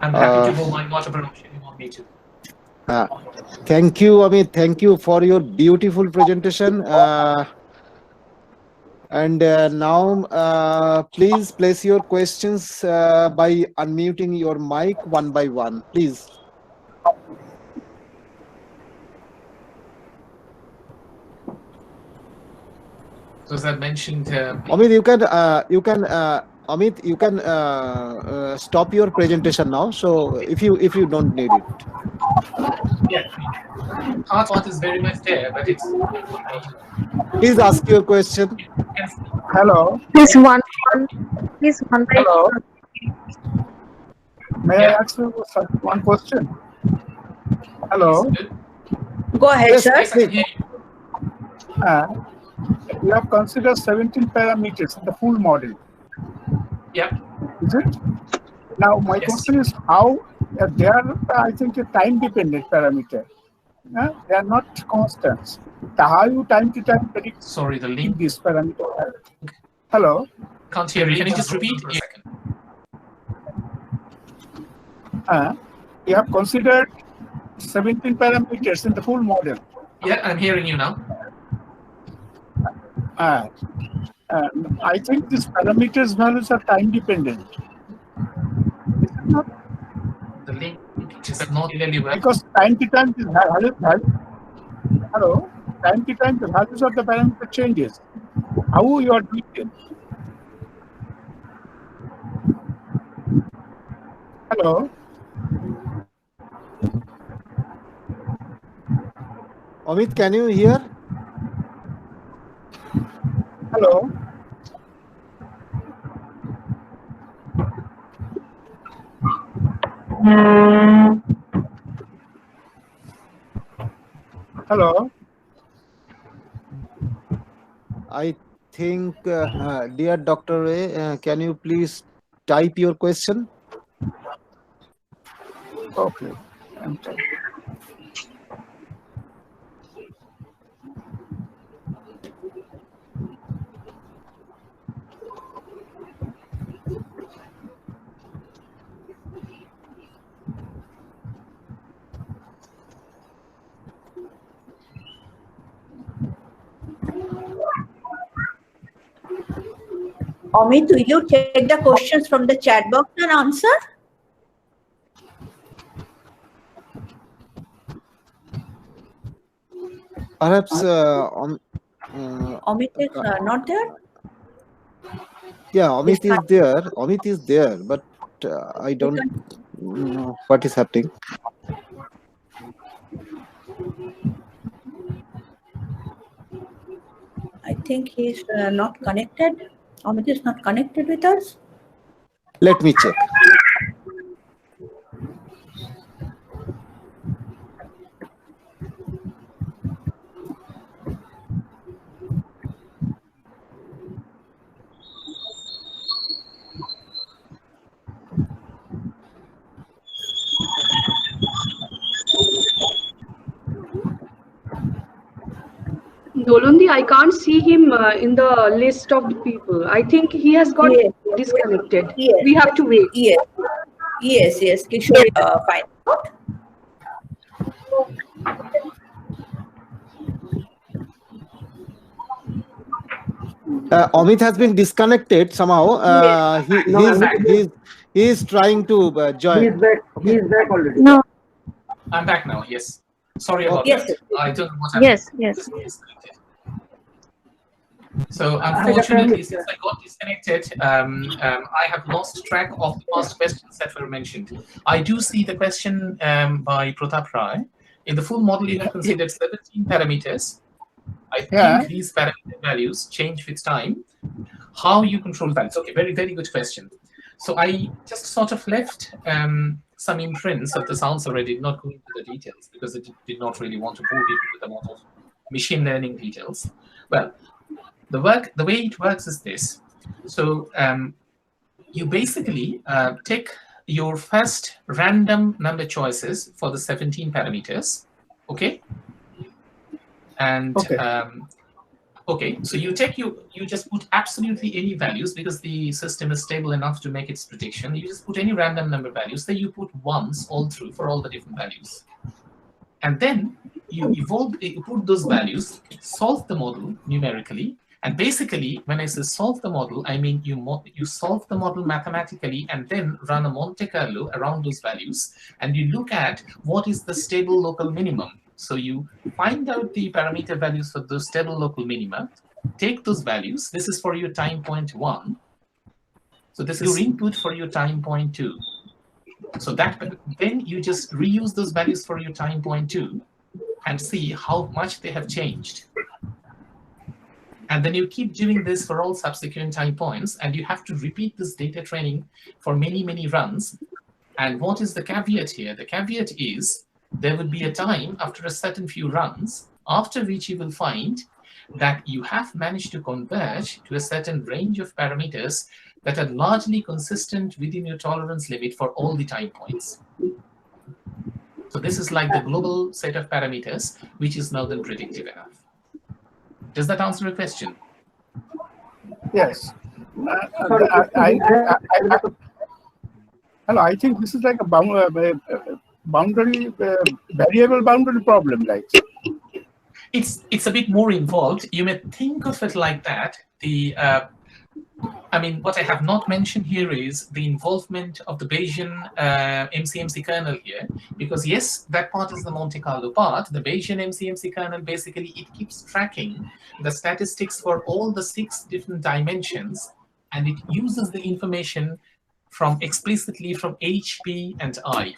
I'm happy to go my whatever option you want me to. Thank you, Amit. Thank you for your beautiful presentation. And now, please place your questions by unmuting your mic one by one, please. So as I mentioned, Amit, Amit, you can stop your presentation now. So if you don't need it. yeah, part is very much there, but it's Please ask your question. Hello. Please one. Hello. May Yeah. I ask you one question? Hello. Go ahead, Yes, sir. Yes, I can hear you. You have considered 17 parameters in the full model. Yeah. Is it? Now, my question is how they are, I think, a time-dependent parameter. They are not constants. How you time to time predict Sorry, the link. This parameter. Hello. Can't hear you. Can you just repeat for a second? You have considered 17 parameters in the full model. Yeah, I'm hearing you now. I think these parameters values are time dependent. The link is not clearly well. Because time to time the hello, time to time the values of the parameter changes. How you are doing it? Hello. Amit, can you hear? Hello. Hello. I think, dear Dr. Ray, can you please type your question? Okay. I'm sorry. Amit, will you take the questions from the chat box and answer? Perhaps Amit is not there? yeah, Amit is there. Amit is there, but I don't know what is happening. I think he's not connected. Amit is not connected with us. Let me check. Dolundi, I can't see him in the list of the people. I think he has got disconnected. Yes. We have to wait. Yes. Kishore, fine. Amit has been disconnected somehow. He is trying to join. He's back. Okay. He's back already. No. I'm back now. Yes. Sorry about Yes. that. I don't know what happened. Yes. So unfortunately, since I got disconnected, I have lost track of the past questions that were mentioned. I do see the question by Pratap Rai. In the full model, you have considered 17 parameters. I think these parameter values change with time. How you control values? Okay, very, very good question. So I just sort of left some imprints of this answer. I did not go into the details because I did not really want to bore people with a lot of machine learning details. Well, the way it works is this. So you basically take your first random number choices for the 17 parameters, okay? And Okay, so you just put absolutely any values because the system is stable enough to make its prediction. You just put any random number values. Then you put ones all through for all the different values, and then you put those values, solve the model numerically. And basically, when I say solve the model, I mean you solve the model mathematically and then run a Monte Carlo around those values, and you look at what is the stable local minimum. So you find out the parameter values for those stable local minima, take those values. This is for your time point 1. So this is your input for your time point 2. So that then you just reuse those values for your time point 2 and see how much they have changed. And then you keep doing this for all subsequent time points, and you have to repeat this data training for many, many runs. And what is the caveat here? The caveat is there will be a time after a certain few runs, after which you will find that you have managed to converge to a certain range of parameters that are largely consistent within your tolerance limit for all the time points. So this is like the global set of parameters, which is now then predictive enough. Does that answer your question? Yes. I think this is like a variable boundary problem, like. It's a bit more involved. You may think of it like that. I mean, what I have not mentioned here is the involvement of the Bayesian MCMC kernel here, because yes, that part is the Monte Carlo part. The Bayesian MCMC kernel, basically, it keeps tracking the statistics for all the 6 different dimensions, and it uses the information explicitly from H, P, and I.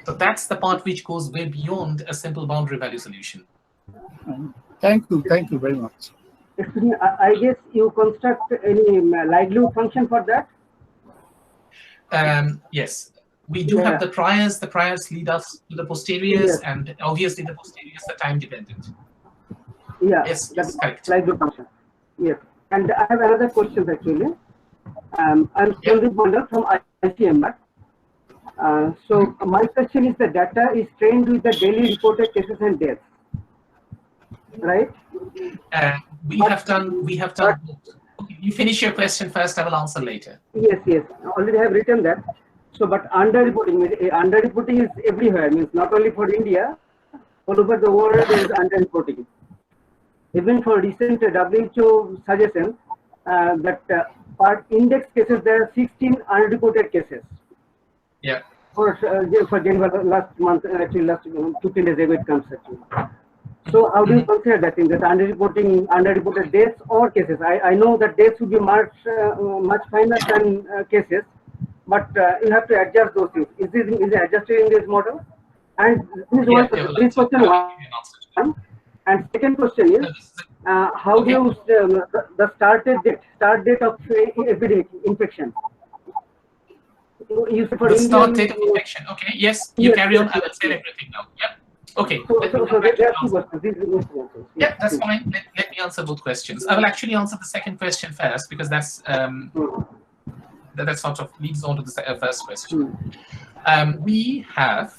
So that's the part which goes way beyond a simple boundary value solution. Thank you very much. Excuse me, I guess you construct any likelihood function for that? Yes, we do have the priors. The priors lead us to the posteriors, and obviously the posteriors are time dependent. Yeah, yes, that's correct. Likelihood function. Yes, and I have another question actually. I'm Sandeep Mandal from ICMR. So my question is, the data is trained with the daily reported cases and deaths, right? We have done both. Okay, you finish your question first. I will answer later. Yes. Already I have written that. So, but underreporting is everywhere. Means not only for India, all over the world there is underreporting. Even for recent WHO suggestions that for index cases there are 16 unreported cases. Yeah. For Geneva last month, actually last 15 days ago it comes actually. So how do you consider that in that underreported deaths or cases? I know that deaths would be much finer than cases, but you have to adjust those things. Is it adjusted in this model? And this question one. And second question is, how do you the start date of epidemic infection? You for the Indian, start date of infection. Okay. Yes. You carry on. I will say everything now. Yep. Okay. Yeah, that's fine. Let me answer both questions. I will actually answer the second question first because that's that sort of leads on to the first question. We have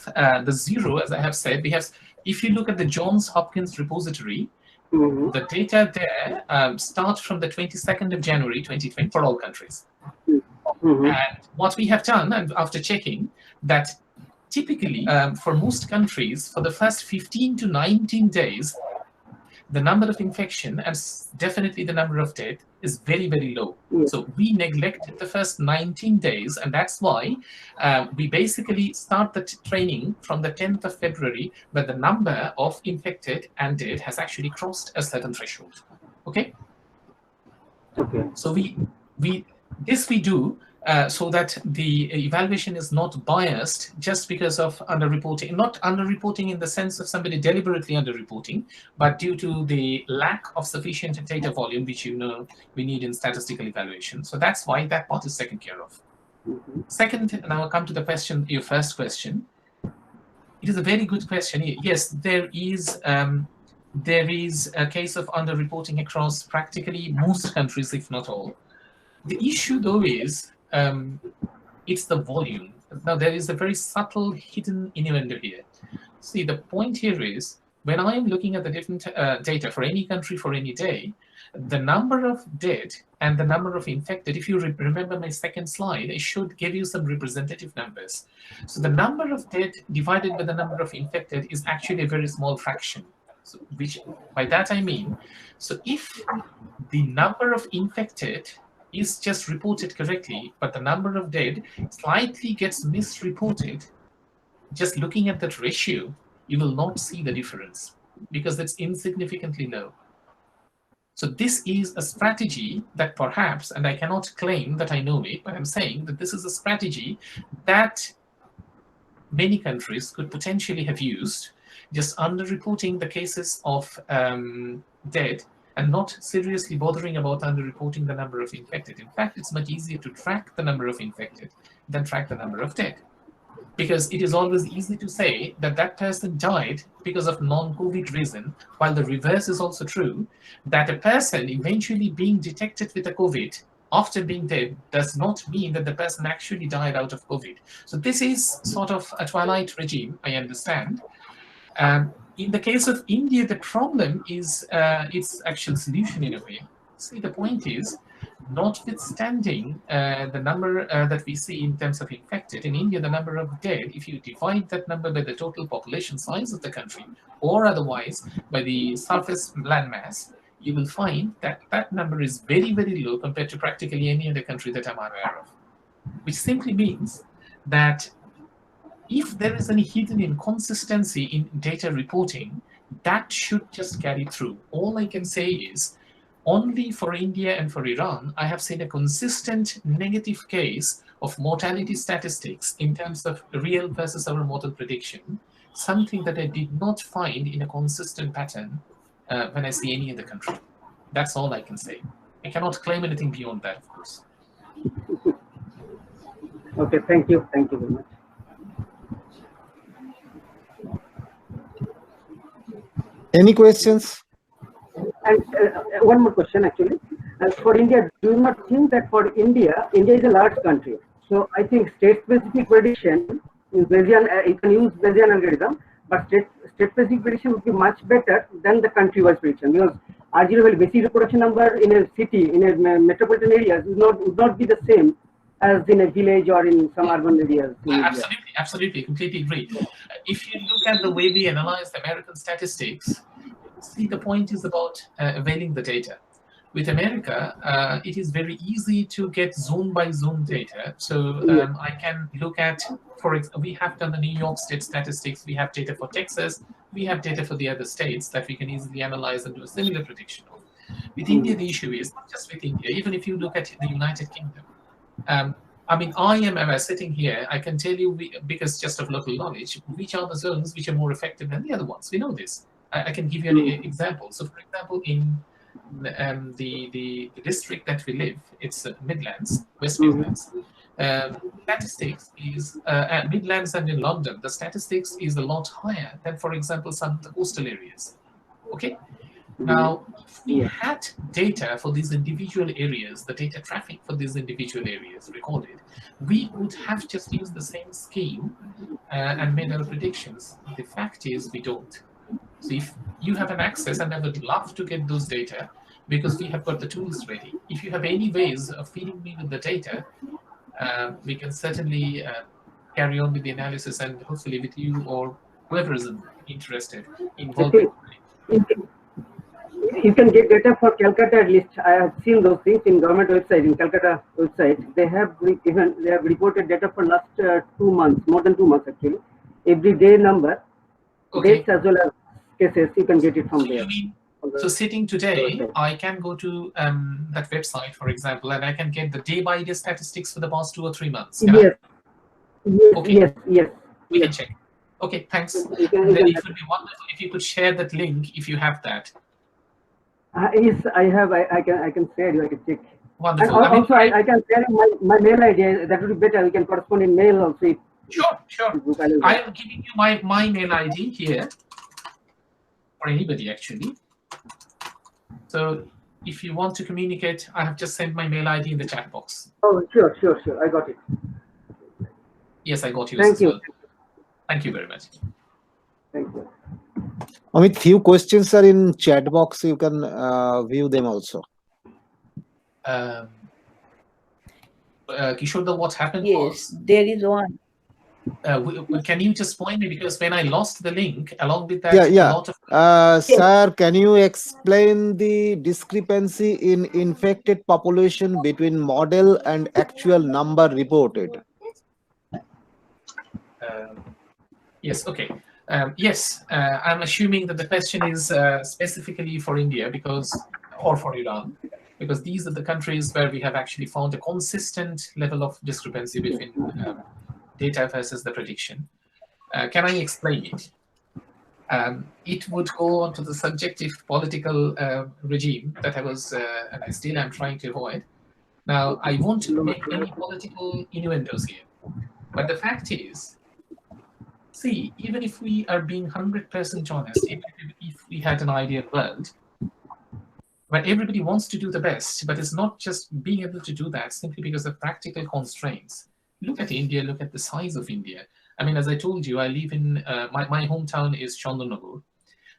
the 0, as I have said. We have, if you look at the Johns Hopkins repository, the data there start from the 22nd of January 2020 for all countries. And what we have done, and after checking, that typically, for most countries, for the first 15 to 19 days, the number of infection and definitely the number of death is very, very low. So we neglected the first 19 days, and that's why we basically start the training from the 10th of February, where the number of infected and dead has actually crossed a certain threshold. Okay? So we do so that the evaluation is not biased just because of underreporting. Not underreporting in the sense of somebody deliberately underreporting, but due to the lack of sufficient data volume, which we need in statistical evaluation. So that's why that part is taken care of. Second, now I'll come to the question, your first question. It is a very good question. Yes, there is a case of underreporting across practically most countries, if not all. The issue, though, is it's the volume. Now, there is a very subtle hidden innuendo here. See, the point here is when I am looking at the different data for any country for any day, the number of dead and the number of infected, if you remember my second slide, I should give you some representative numbers. So the number of dead divided by the number of infected is actually a very small fraction. So which, by that I mean, so if the number of infected is just reported correctly, but the number of dead slightly gets misreported, just looking at that ratio, you will not see the difference because it's insignificantly low. So this is a strategy that perhaps, and I cannot claim that I know it, but I'm saying that this is a strategy that many countries could potentially have used, just underreporting the cases of dead and not seriously bothering about underreporting the number of infected. In fact, it's much easier to track the number of infected than track the number of dead. Because it is always easy to say that that person died because of non-COVID reason, while the reverse is also true, that a person eventually being detected with a COVID after being dead does not mean that the person actually died out of COVID. So this is sort of a twilight regime, I understand. In the case of India, the problem is its actual solution in a way. See, the point is, notwithstanding the number that we see in terms of infected, in India, the number of dead, if you divide that number by the total population size of the country, or otherwise by the surface landmass, you will find that that number is very, very low compared to practically any other country that I'm aware of, which simply means that if there is any hidden inconsistency in data reporting, that should just carry through. All I can say is, only for India and for Iran, I have seen a consistent negative case of mortality statistics in terms of real versus our model prediction, something that I did not find in a consistent pattern when I see any other country. That's all I can say. I cannot claim anything beyond that, of course. Okay, thank you. Thank you very much. Any questions? And one more question, actually. For India, do you not think that for India is a large country? So I think state-specific prediction in Bayesian, you can use Bayesian algorithm, but state-specific prediction would be much better than the country-wise prediction, because R0 basic reproduction number in a city, in a metropolitan area, would not be the same as in a village or in some urban areas. Absolutely, absolutely, completely agree. If you look at the way we analyze the American statistics, see, the point is about availing the data. With America, it is very easy to get zone by zone data. So I can look at, for example, we have done the New York State statistics, we have data for Texas, we have data for the other states that we can easily analyze and do a similar prediction of. With India, the issue is not just with India, even if you look at the United Kingdom. I mean, I am sitting here, I can tell you, because just of local knowledge, which are the zones which are more effective than the other ones. We know this. I can give you an example. So, for example, in the district that we live, it's Midlands, West Midlands. Statistics is Midlands and in London, the statistics is a lot higher than, for example, some of the coastal areas. Okay. Now, if we had data for these individual areas, the data traffic for these individual areas recorded, we would have just used the same scheme and made our predictions. The fact is, we don't. So if you have an access, and I would love to get those data because we have got the tools ready. If you have any ways of feeding me with the data, we can certainly carry on with the analysis and hopefully with you or whoever is interested involved. You can get data for Calcutta at least. I have seen those things in government website, in Calcutta website. They have reported data for last 2 months, more than 2 months actually. Every day number, dates as well as cases, you can get it from there. So sitting today, I can go to that website, for example, and I can get the day-by-day statistics for the past 2 or 3 months. Yes. Okay. Yes. We can check. Okay, thanks. Then it would be wonderful if you could share that link if you have that. Yes, I have. I can share you. I can check. Wonderful. And also, I can share my mail ID. That would be better. We can correspond in mail also. Sure. I am giving you my mail ID here, or anybody actually. So if you want to communicate, I have just sent my mail ID in the chat box. Oh, sure. I got it. Yes, I got you. Thank you. Well. Thank you very much. Thank you. Amit, few questions are in chat box. You can view them also. Kishore, what happened Yes, was, there is one. can you just point me, because when I lost the link, along with that, Yeah. a lot of Sir, can you explain the discrepancy in infected population between model and actual number reported? Yes, okay. Yes, I'm assuming that the question is specifically for India or for Iran, because these are the countries where we have actually found a consistent level of discrepancy between data versus the prediction. Can I explain it? It would go on to the subjective political regime that I was, and I still am trying to avoid. Now, I won't make any political innuendos here, but the fact is, see, even if we are being 100% honest, even if we had an ideal world where everybody wants to do the best, but it's not just being able to do that simply because of practical constraints. Look at India, look at the size of India. I mean, as I told you, I live in, my hometown is Chandanagar.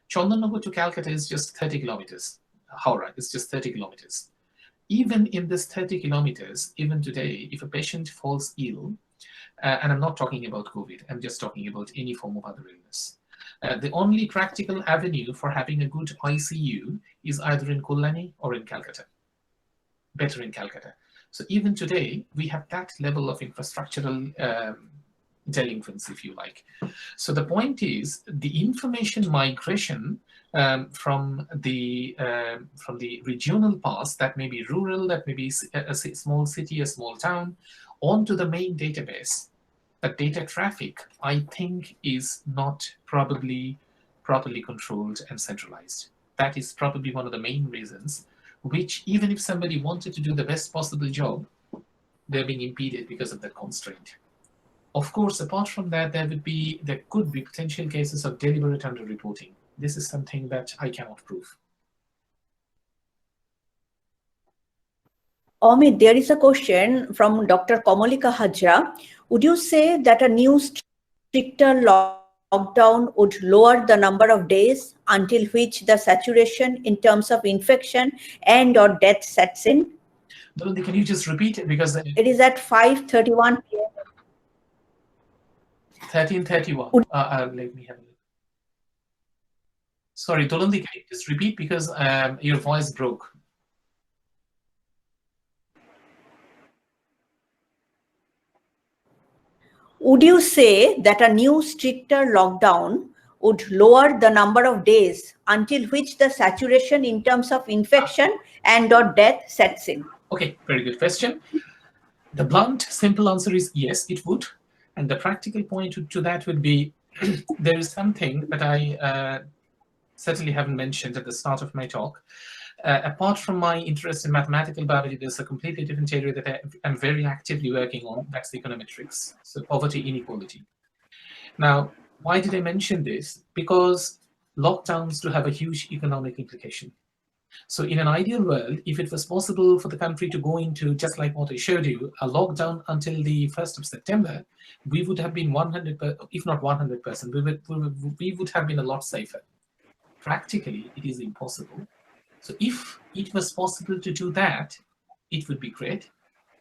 Chandanagar to Calcutta is just 30 kilometers. Howrah is just 30 kilometers. Even in this 30 kilometers, even today, if a patient falls ill, and I'm not talking about COVID, I'm just talking about any form of other illness. The only practical avenue for having a good ICU is either in Kolani or in Calcutta, better in Calcutta. So even today, we have that level of infrastructural delinquency, if you like. So the point is, the information migration from the regional parts, that may be rural, that may be a small city, a small town, onto the main database, the data traffic, I think, is not probably properly controlled and centralized. That is probably one of the main reasons, which even if somebody wanted to do the best possible job, they're being impeded because of that constraint. Of course, apart from that, there could be potential cases of deliberate underreporting. This is something that I cannot prove. Amit, there is a question from Dr. Komalika Hajra. Would you say that a new stricter lockdown would lower the number of days until which the saturation in terms of infection and or death sets in? Dolandi, can you just repeat it? Because it is at 5:31 p.m. 13:31. Let me have a look. Sorry, Dolandi, can you just repeat, because your voice broke. Would you say that a new stricter lockdown would lower the number of days until which the saturation in terms of infection and or death sets in? Okay, very good question. The blunt, simple answer is yes, it would. And the practical point to that would be, there is something that I certainly haven't mentioned at the start of my talk. Apart from my interest in mathematical biology, there's a completely different area that I'm very actively working on. That's the econometrics, so poverty inequality. Now, why did I mention this? Because lockdowns do have a huge economic implication. So in an ideal world, if it was possible for the country to go into, just like what I showed you, a lockdown until the 1st of September, we would have been 100%, if not 100%, we would have been a lot safer. Practically, it is impossible. So if it was possible to do that, it would be great.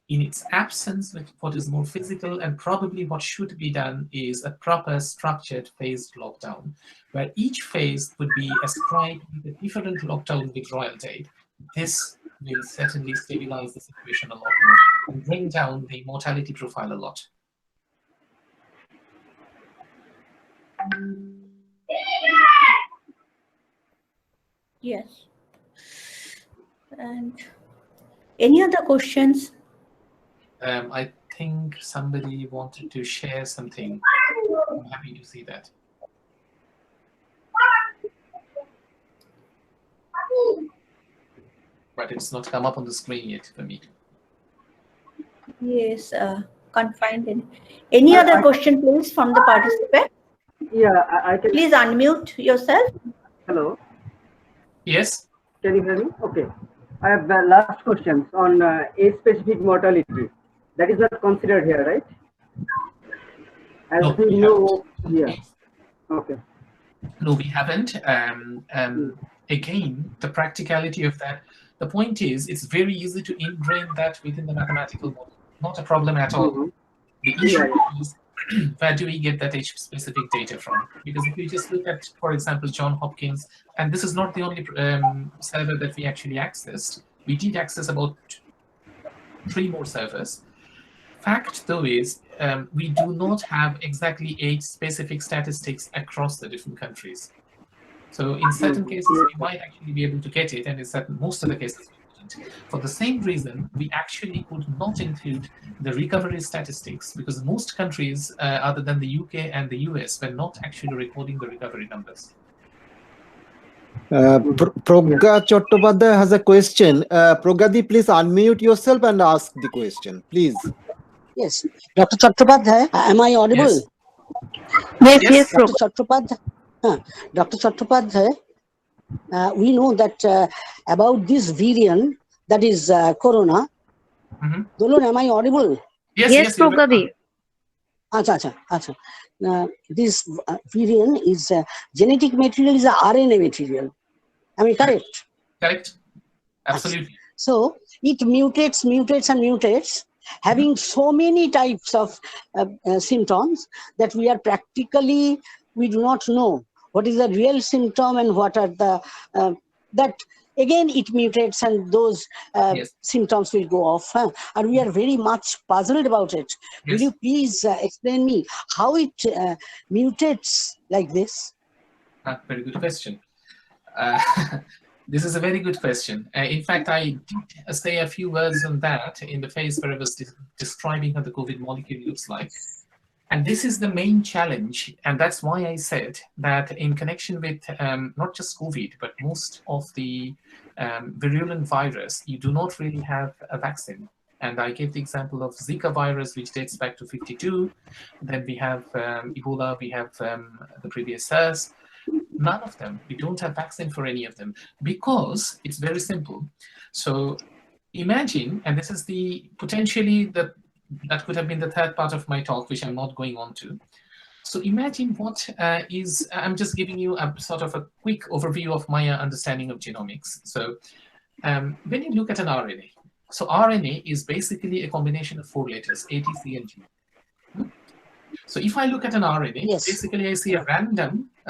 In its absence, what is more physical and probably what should be done is a proper structured phased lockdown, where each phase would be ascribed with a different lockdown withdrawal date. This will certainly stabilize the situation a lot more and bring down the mortality profile a lot. Yes. And any other questions? I think somebody wanted to share something. I'm happy to see that. But it's not come up on the screen yet for me. Yes, can't find any other question, please, from the participant? Yeah, I can. Please unmute yourself. Hello. Yes. Can you hear me? Okay. I have the last questions on age-specific mortality. That is not considered here, right? As No, we know, yeah. Okay. No, we haven't. Again, the practicality of that, the point is, it's very easy to ingrain that within the mathematical model. Not a problem at all. The issue is, where do we get that age-specific data from? Because if you just look at, for example, Johns Hopkins, and this is not the only server that we actually accessed. We did access about 3 more servers. Fact, though, is we do not have exactly age-specific statistics across the different countries. So in certain cases, we might actually be able to get it, and in most of the cases, we wouldn't. For the same reason, we actually could not include the recovery statistics, because most countries, other than the UK and the US, were not actually recording the recovery numbers. Pragya Chattopadhyay has a question. Pragyadi, please unmute yourself and ask the question, please. Yes. Dr. Chattopadhyay, am I audible? Yes. Dr. Chattopadhyay, Dr. Chattopadhyay, we know that about this variant, that is corona. Dolon, am I audible? Yes, Pragadi. This variant is genetic material, is a RNA material. Am I correct? Correct. Absolutely. So it mutates, having so many types of symptoms that we do not know what is the real symptom and what are the that again it mutates, and those symptoms will go off, and we are very much puzzled about it. Will you please explain me how it mutates like this? Very good question. This is a very good question. In fact, I did say a few words on that in the phase where I was describing how the COVID molecule looks like. And this is the main challenge. And that's why I said that in connection with not just COVID, but most of the virulent virus, you do not really have a vaccine. And I gave the example of Zika virus, which dates back to 52. Then we have Ebola, we have the previous SARS. None of them. We don't have vaccine for any of them, because it's very simple. So imagine, and this is the potentially that could have been the third part of my talk, which I'm not going on to. So imagine what I'm just giving you a sort of a quick overview of my understanding of genomics. So when you look at an RNA, so RNA is basically a combination of 4 letters, A, T, C, and G. So if I look at an RNA, basically I see a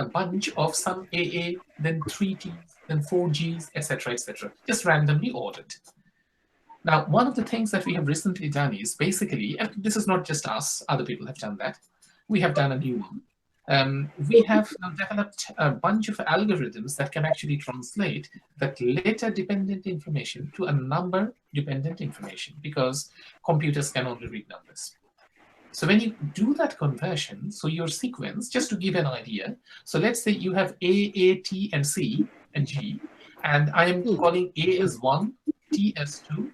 bunch of some AA, then 3 Ts, then 4 Gs, etc., etc., just randomly ordered. Now, one of the things that we have recently done is basically, and this is not just us, other people have done that, we have done a new one. We have developed a bunch of algorithms that can actually translate that letter-dependent information to a number-dependent information, because computers can only read numbers. So when you do that conversion, so your sequence, just to give an idea, so let's say you have A, T, and C, and G, and I am calling A as 1, T as 2,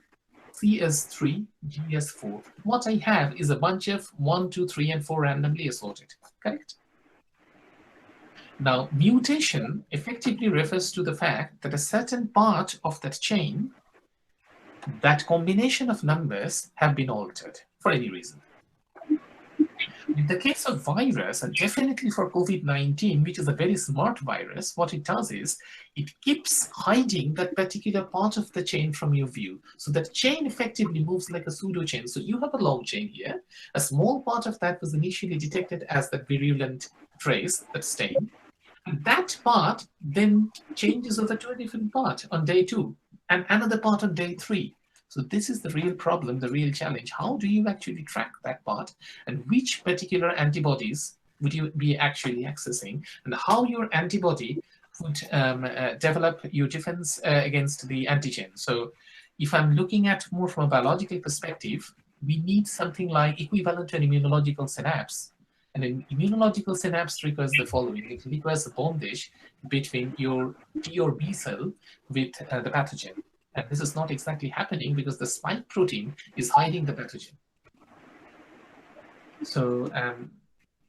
C as 3, G as 4. What I have is a bunch of 1, 2, 3, and 4 randomly assorted, correct? Now, mutation effectively refers to the fact that a certain part of that chain, that combination of numbers, have been altered for any reason. In the case of virus, and definitely for COVID-19, which is a very smart virus, what it does is it keeps hiding that particular part of the chain from your view. So that chain effectively moves like a pseudo chain. So you have a long chain here. A small part of that was initially detected as the virulent trace, that stain. And that part then changes over to a different part on day 2 and another part on day 3. So this is the real problem, the real challenge. How do you actually track that part, and which particular antibodies would you be actually accessing, and how your antibody would develop your defense against the antigen? So if I'm looking at more from a biological perspective, we need something like equivalent to an immunological synapse. And an immunological synapse requires the following. It requires a bondage between your T or B cell with the pathogen. And this is not exactly happening because the spike protein is hiding the pathogen. So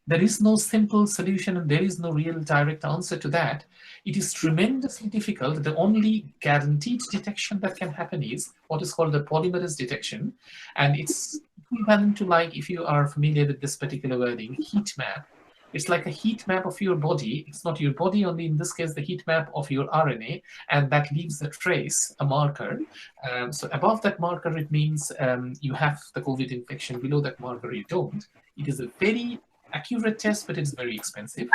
there is no simple solution, and there is no real direct answer to that. It is tremendously difficult. The only guaranteed detection that can happen is what is called the polymerase detection. And it's equivalent to, like, if you are familiar with this particular wording, heat map. It's like a heat map of your body. It's not your body only, in this case, the heat map of your RNA, and that leaves a trace, a marker. So above that marker, it means you have the COVID infection. Below that marker, you don't. It is a very accurate test, but it's very expensive,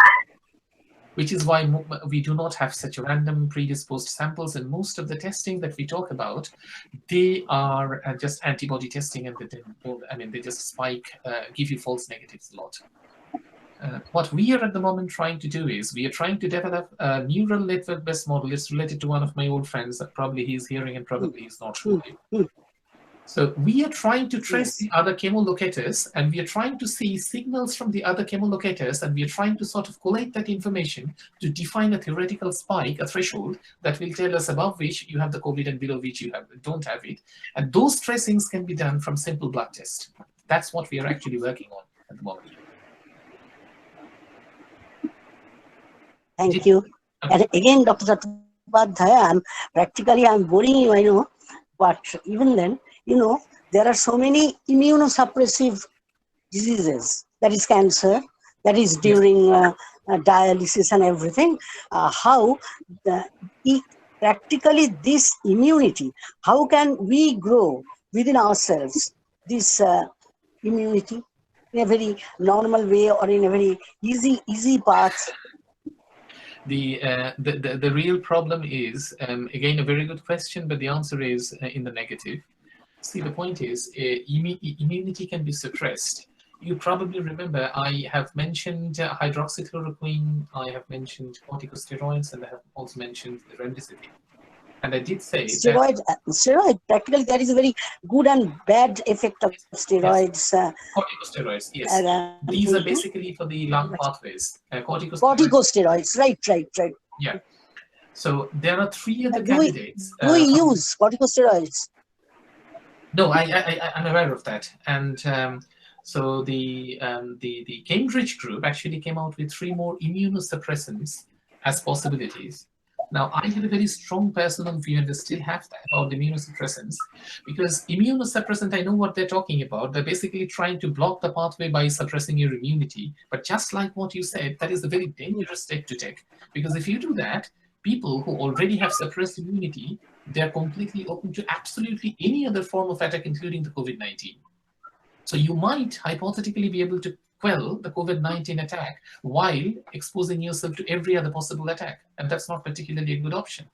which is why we do not have such random predisposed samples. And most of the testing that we talk about, they are just antibody testing, and they just spike, give you false negatives a lot. What we are at the moment trying to do is we are trying to develop a neural network-based model. It's related to one of my old friends. Probably he's hearing and probably he's not sure. So we are trying to trace the other chemolocators, and we are trying to see signals from the other chemolocators, and we are trying to sort of collate that information to define a theoretical spike, a threshold that will tell us above which you have the COVID and below which you don't have it. And those tracings can be done from simple blood tests. That's what we are actually working on at the moment. Thank you. And again, Dr. Chattopadhyay, I'm boring you, I know, but even then, there are so many immunosuppressive diseases. That is cancer, that is during dialysis and everything. Practically this immunity, how can we grow within ourselves this immunity in a very normal way or in a very easy path? The real problem is, again, a very good question, but the answer is in the negative. See, the point is immunity can be suppressed. You probably remember I have mentioned hydroxychloroquine, I have mentioned corticosteroids, and I have also mentioned the remdesivir. And I did say steroid, practically there is a very good and bad effect of steroids. Corticosteroids, yes. These are basically for the lung pathways. Corticosteroids, right. Yeah. So there are three other candidates. Do we use corticosteroids? No, I'm aware of that. And so the Cambridge group actually came out with 3 more immunosuppressants as possibilities. Now, I had a very strong personal view, and I still have that, about the immunosuppressants, because immunosuppressant, I know what they're talking about. They're basically trying to block the pathway by suppressing your immunity. But just like what you said, that is a very dangerous step to take, because if you do that, people who already have suppressed immunity, they're completely open to absolutely any other form of attack, including the COVID-19. So you might hypothetically be able to quell the COVID-19 attack while exposing yourself to every other possible attack, and that's not particularly a good option.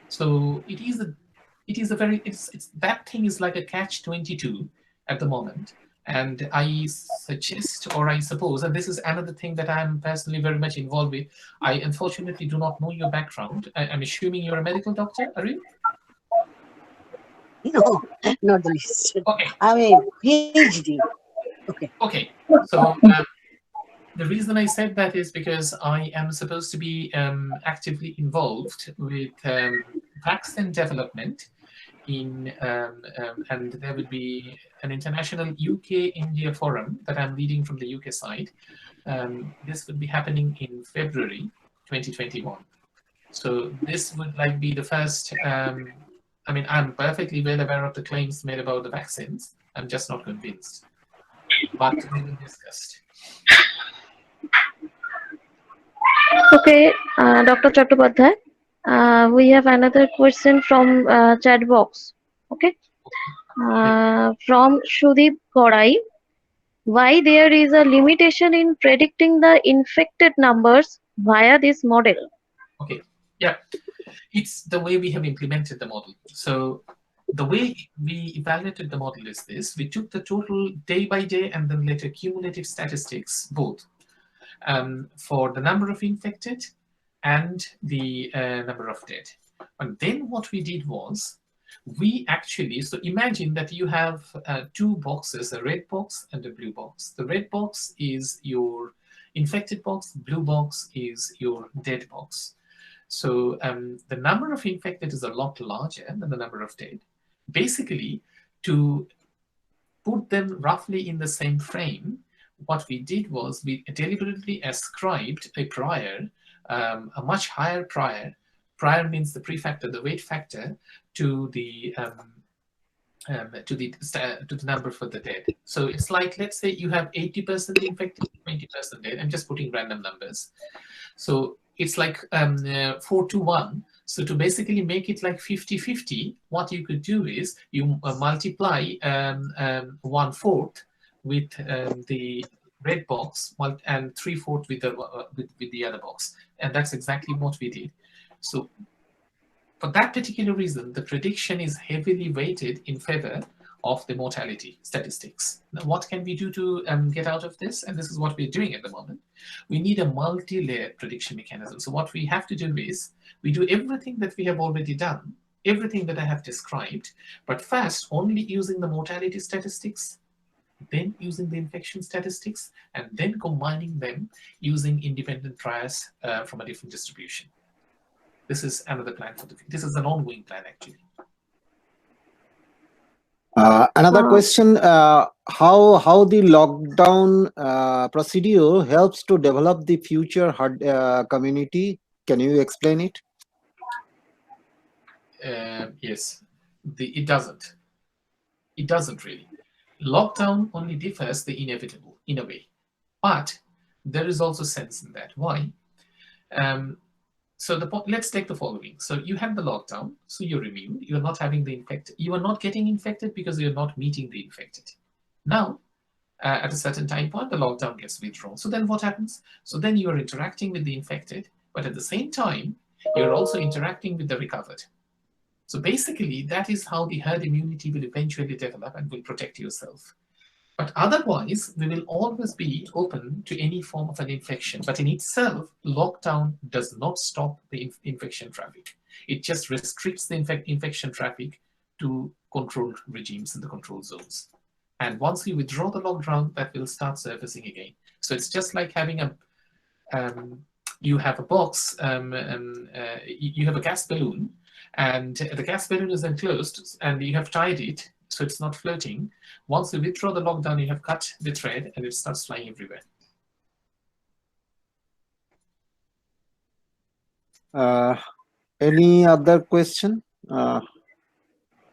So that thing is like a catch-22 at the moment. And I suggest, or I suppose, and this is another thing that I'm personally very much involved with. I unfortunately do not know your background. I'm assuming you're a medical doctor, are you? No, not the least. Okay. I'm a PhD. Okay. So the reason I said that is because I am supposed to be actively involved with vaccine development and there will be an international UK-India forum that I'm leading from the UK side. This will be happening in February 2021. So this would be the first. I'm perfectly well aware of the claims made about the vaccines. I'm just not convinced. But we will discuss. Okay, Dr. Chattopadhyay, we have another question from chat box. Okay, from Shudeep Korai. Why there is a limitation in predicting the infected numbers via this model? Okay, yeah, it's the way we have implemented the model. So the way we evaluated the model is this: we took the total day by day and then later cumulative statistics, both for the number of infected and the number of dead. And then what we did was, so imagine that you have 2 boxes, a red box and a blue box. The red box is your infected box, blue box is your dead box. So the number of infected is a lot larger than the number of dead. Basically, to put them roughly in the same frame, what we did was we deliberately ascribed a prior, a much higher prior. Prior means the prefactor, the weight factor, to the to the number for the dead. So it's like, let's say you have 80% infected, 20% dead. I'm just putting random numbers. So it's like 4 to 1. So to basically make it like 50-50, what you could do is you multiply 1/4 with the red box and 3/4 with the other box, and that's exactly what we did. So for that particular reason, the prediction is heavily weighted in favor of the mortality statistics. Now, what can we do to get out of this? And this is what we're doing at the moment. We need a multi-layered prediction mechanism. So what we have to do is, we do everything that we have already done, everything that I have described, but first only using the mortality statistics, then using the infection statistics, and then combining them using independent trials from a different distribution. This is another plan for the future. This is an ongoing plan, actually. Another question, how the lockdown procedure helps to develop the future herd community? Can you explain it? Yes, it doesn't. It doesn't really. Lockdown only differs the inevitable in a way, but there is also sense in that. Why? So let's take the following. So you have the lockdown, so you're immune, you're not having the infected, you are not getting infected because you're not meeting the infected. Now, at a certain time point, the lockdown gets withdrawn. So then what happens? So then you're interacting with the infected, but at the same time, you're also interacting with the recovered. So basically, that is how the herd immunity will eventually develop and will protect yourself. But otherwise, we will always be open to any form of an infection. But in itself, lockdown does not stop the infection traffic. It just restricts the infection traffic to controlled regimes in the control zones. And once you withdraw the lockdown, that will start surfacing again. So it's just like having you have a box, you have a gas balloon, and the gas balloon is enclosed, and you have tied it, so it's not floating. Once you withdraw the lockdown, you have cut the thread, and it starts flying everywhere. Any other question?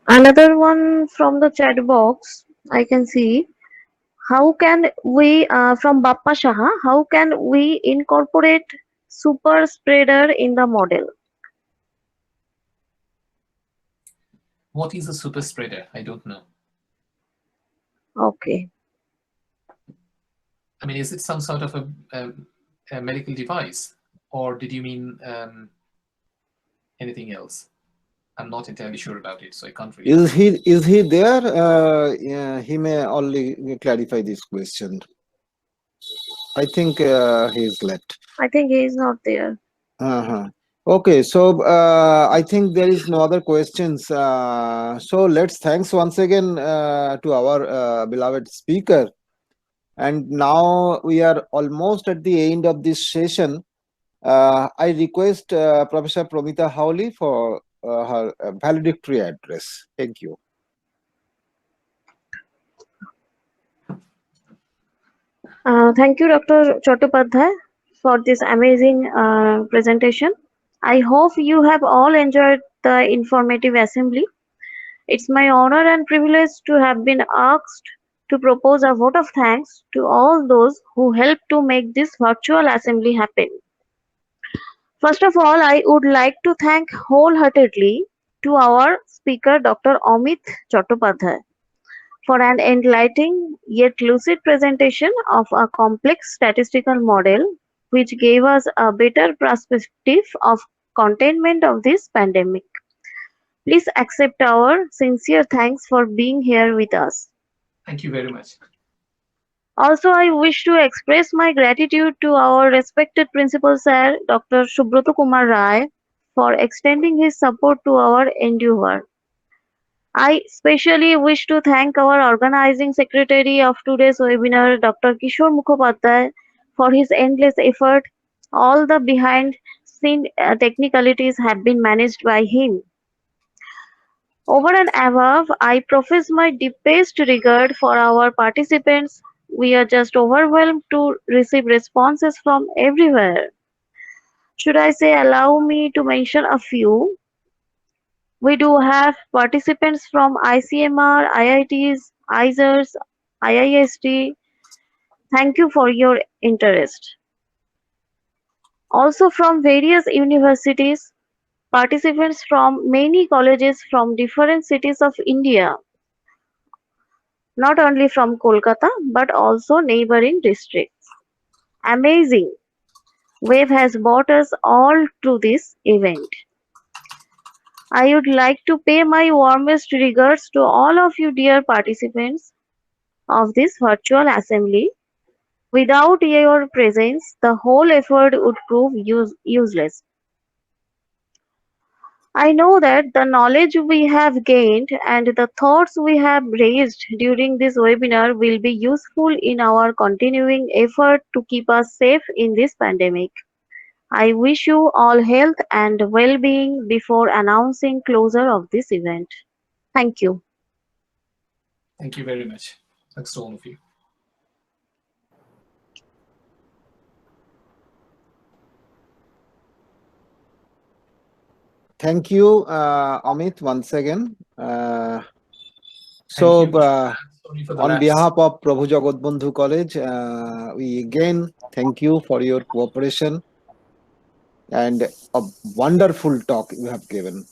Another one from the chat box, I can see. How can we, from Bappa Shaha, how can we incorporate super spreader in the model? What is a super spreader? I don't know. Okay. I mean, is it some sort of a medical device, or did you mean anything else? I'm not entirely sure about it, so I can't really. Is he there? Yeah, he may only clarify this question. I think he's left. I think he is not there. Okay, so I think there is no other questions. So let's thanks once again to our beloved speaker. And now we are almost at the end of this session. I request Professor Promita Howley for her valedictory address. Thank you. Thank you, Dr. Chattopadhyay, for this amazing presentation. I hope you have all enjoyed the informative assembly. It's my honor and privilege to have been asked to propose a vote of thanks to all those who helped to make this virtual assembly happen. First of all, I would like to thank wholeheartedly to our speaker, Dr. Amit Chattopadhyay, for an enlightening yet lucid presentation of a complex statistical model which gave us a better perspective of containment of this pandemic. Please accept our sincere thanks for being here with us. Thank you very much. Also, I wish to express my gratitude to our respected Principal Sir, Dr. Subroto Kumar Rai, for extending his support to our endeavor. I especially wish to thank our organizing secretary of today's webinar, Dr. Kishore Mukhopadhyay, for his endless effort. All the behind-scene technicalities have been managed by him. Over and above, I profess my deepest regard for our participants. We are just overwhelmed to receive responses from everywhere. Should I say, allow me to mention a few. We do have participants from ICMR, IITs, ISERS, IIST. Thank you for your interest. Also from various universities, participants from many colleges from different cities of India, not only from Kolkata but also neighboring districts. Amazing! Wave has brought us all to this event. I would like to pay my warmest regards to all of you dear participants of this virtual assembly. Without your presence, the whole effort would prove useless. I know that the knowledge we have gained and the thoughts we have raised during this webinar will be useful in our continuing effort to keep us safe in this pandemic. I wish you all health and well-being before announcing closure of this event. Thank you. Thank you very much. Thanks to all of you. Thank you, Amit, once again. Thank So, you. Sorry for the on lapse. behalf of Prabhu Jagat Bandhu College, we again thank you for your cooperation and a wonderful talk you have given.